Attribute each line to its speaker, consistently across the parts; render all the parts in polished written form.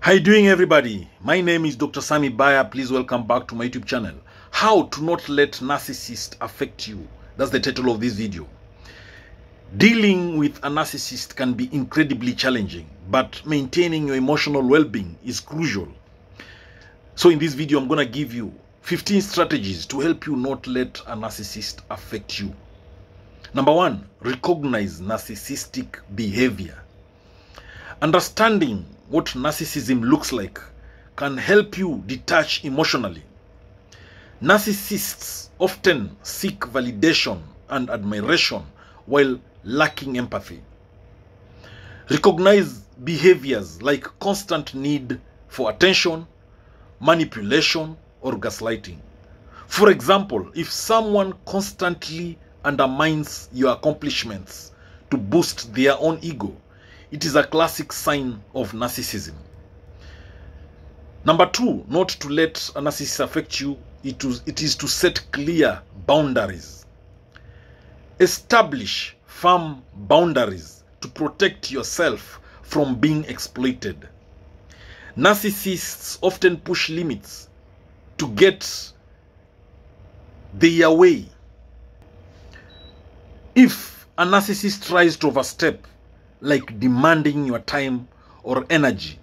Speaker 1: How you doing, everybody? My name is DOCTORSAMMY BAYA. Please welcome back to my YouTube channel. How to not let narcissist affect you. That's the title of this video. Dealing with a narcissist can be incredibly challenging, but maintaining your emotional well-being is crucial. So in this video, I'm going to give you 15 strategies to help you not let a narcissist affect you. Number 1, recognize narcissistic behavior. Understanding what narcissism looks like can help you detach emotionally. Narcissists often seek validation and admiration while lacking empathy. Recognize behaviors like constant need for attention, manipulation, or gaslighting. For example, if someone constantly undermines your accomplishments to boost their own ego, it is a classic sign of narcissism. Number 2, not to let a narcissist affect you, it is to set clear boundaries. Establish firm boundaries to protect yourself from being exploited. Narcissists often push limits to get their way. If a narcissist tries to overstep, like demanding your time or energy,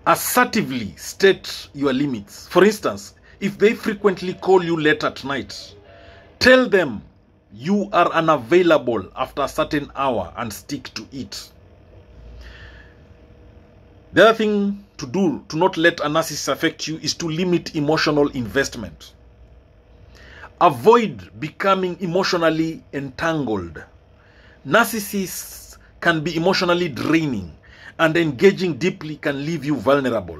Speaker 1: assertively state your limits. For instance, if they frequently call you late at night, tell them you are unavailable after a certain hour and stick to it. The other thing to do to not let a narcissist affect you is to limit emotional investment. Avoid becoming emotionally entangled. Narcissists can be emotionally draining, and engaging deeply can leave you vulnerable.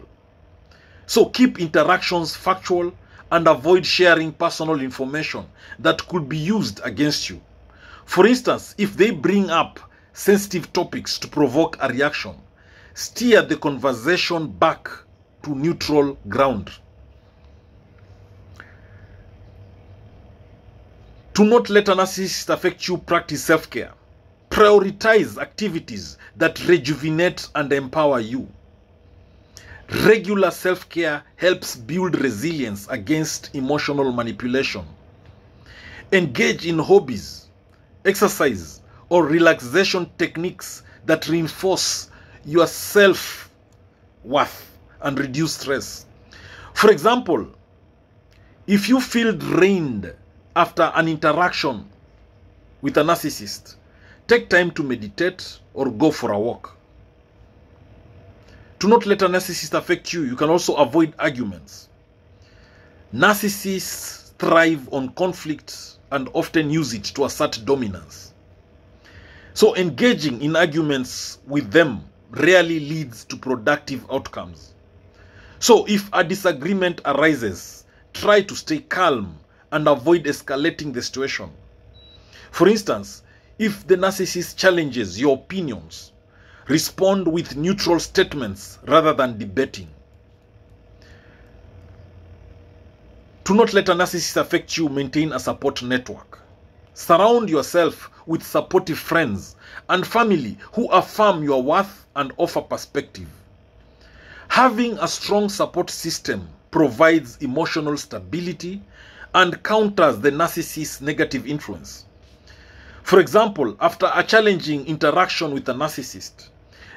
Speaker 1: So keep interactions factual and avoid sharing personal information that could be used against you. For instance, if they bring up sensitive topics to provoke a reaction, steer the conversation back to neutral ground. To not let a narcissist affect you, practice self-care. Prioritize activities that rejuvenate and empower you. Regular self-care helps build resilience against emotional manipulation. Engage in hobbies, exercise, or relaxation techniques that reinforce your self-worth and reduce stress. For example, if you feel drained after an interaction with a narcissist, take time to meditate or go for a walk. To not let a narcissist affect you, you can also avoid arguments. Narcissists thrive on conflict and often use it to assert dominance. So engaging in arguments with them rarely leads to productive outcomes. So if a disagreement arises, try to stay calm and avoid escalating the situation. For instance, if the narcissist challenges your opinions, respond with neutral statements rather than debating. To not let a narcissist affect you, maintain a support network. Surround yourself with supportive friends and family who affirm your worth and offer perspective. Having a strong support system provides emotional stability and counters the narcissist's negative influence. For example, after a challenging interaction with a narcissist,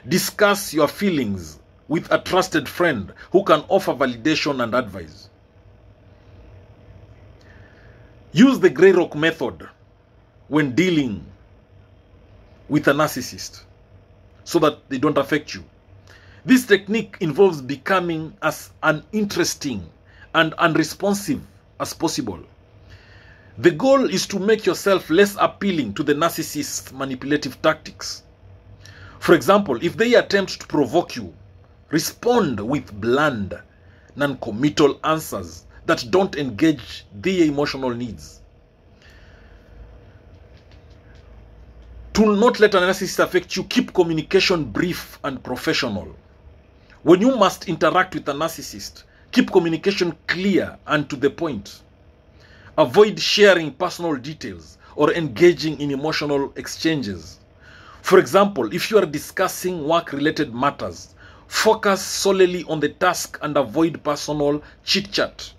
Speaker 1: discuss your feelings with a trusted friend who can offer validation and advice. Use the gray rock method when dealing with a narcissist so that they don't affect you. This technique involves becoming as uninteresting and unresponsive as possible. The goal is to make yourself less appealing to the narcissist's manipulative tactics. For example, if they attempt to provoke you, respond with bland, non-committal answers that don't engage their emotional needs. To not let a narcissist affect you, keep communication brief and professional. When you must interact with a narcissist, keep communication clear and to the point. Avoid sharing personal details or engaging in emotional exchanges. For example, if you are discussing work-related matters, Focus solely on the task and avoid personal chit-chat.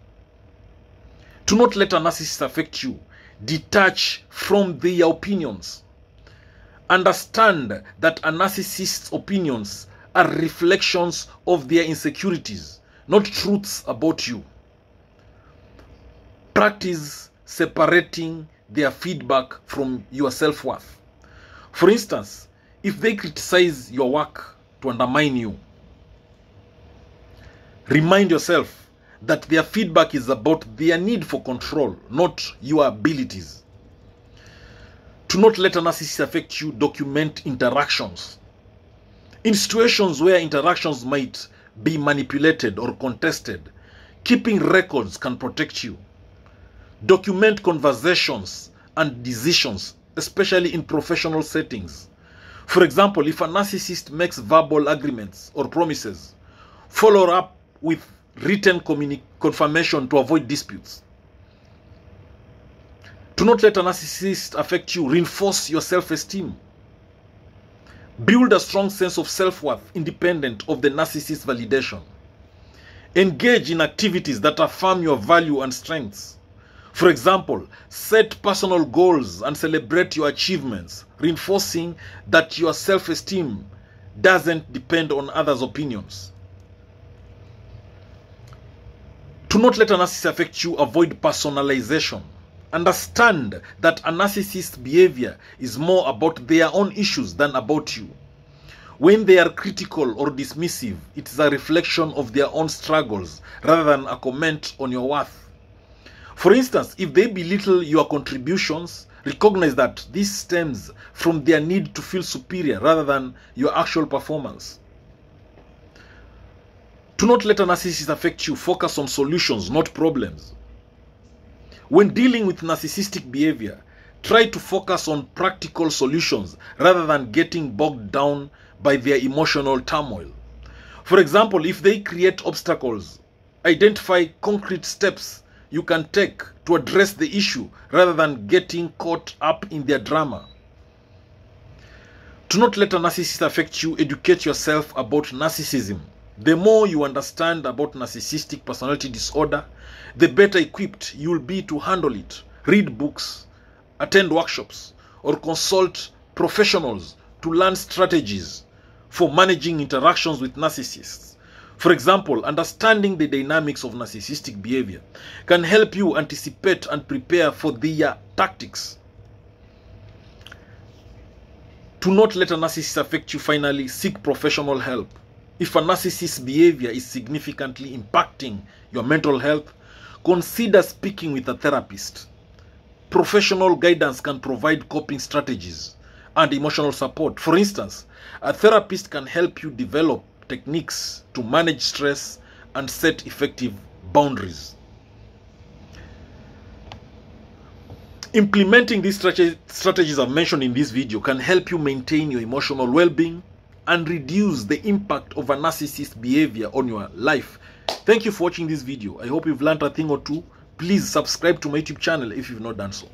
Speaker 1: Do not let a narcissist affect you. Detach from their opinions. Understand that a narcissist's opinions are reflections of their insecurities, not truths about you. Practice separating their feedback from your self-worth. For instance, if they criticize your work to undermine you, remind yourself that their feedback is about their need for control, not your abilities. Do not let a narcissist affect you. Document interactions. In situations where interactions might be manipulated or contested, keeping records can protect you. Document conversations and decisions, especially in professional settings. For example, if a narcissist makes verbal agreements or promises, follow up with written confirmation to avoid disputes. Do not let a narcissist affect you. Reinforce your self-esteem. Build a strong sense of self-worth independent of the narcissist's validation. Engage in activities that affirm your value and strengths. For example, set personal goals and celebrate your achievements, reinforcing that your self-esteem doesn't depend on others' opinions. Do not let a narcissist affect you. Avoid personalization. Understand that a narcissist's behavior is more about their own issues than about you. When they are critical or dismissive, it is a reflection of their own struggles rather than a comment on your worth. For instance, if they belittle your contributions, recognize that this stems from their need to feel superior rather than your actual performance. Do not let a narcissist affect you. Focus on solutions, not problems. When dealing with narcissistic behavior, try to focus on practical solutions rather than getting bogged down by their emotional turmoil. For example, if they create obstacles, identify concrete steps you can take to address the issue rather than getting caught up in their drama. Do not let a narcissist affect you. Educate yourself about narcissism. The more you understand about narcissistic personality disorder, the better equipped you will be to handle it. Read books, attend workshops, or consult professionals to learn strategies for managing interactions with narcissists. For example, understanding the dynamics of narcissistic behavior can help you anticipate and prepare for their tactics. Do not let a narcissist affect you. Finally, seek professional help. If a narcissist's behavior is significantly impacting your mental health, consider speaking with a therapist. Professional guidance can provide coping strategies and emotional support. For instance, a therapist can help you develop techniques to manage stress and set effective boundaries. Implementing these strategies I've mentioned in this video can help you maintain your emotional well-being and reduce the impact of a narcissist behavior on your life. Thank you for watching this video. I hope you've learned a thing or two. Please subscribe to my YouTube channel if you've not done so.